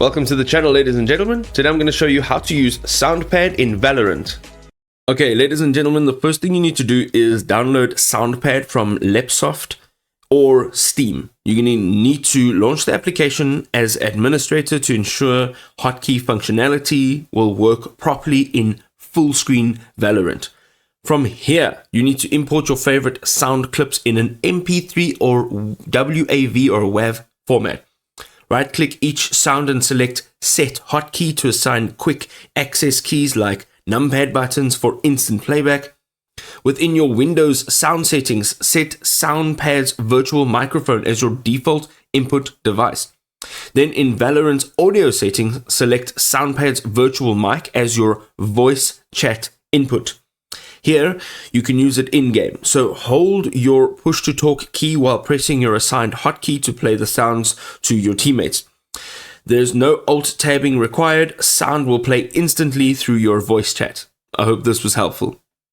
Welcome to the channel, ladies and gentlemen. Today I'm going to show you how to use Soundpad in Valorant. Okay, ladies and gentlemen, the first thing you need to do is download Soundpad from Lepsoft or Steam. You're going to need to launch the application as administrator to ensure hotkey functionality will work properly in full screen Valorant. From here, you need to import your favorite sound clips in an MP3 or WAV or WAV format. Right-click each sound and select Set Hotkey to assign quick access keys like numpad buttons for instant playback. Within your Windows sound settings, set Soundpad's virtual microphone as your default input device. Then in Valorant's audio settings, select Soundpad's virtual mic as your voice chat input. Here, you can use it in-game, so hold your push-to-talk key while pressing your assigned hotkey to play the sounds to your teammates. There's no alt tabbing required, sound will play instantly through your voice chat. I hope this was helpful.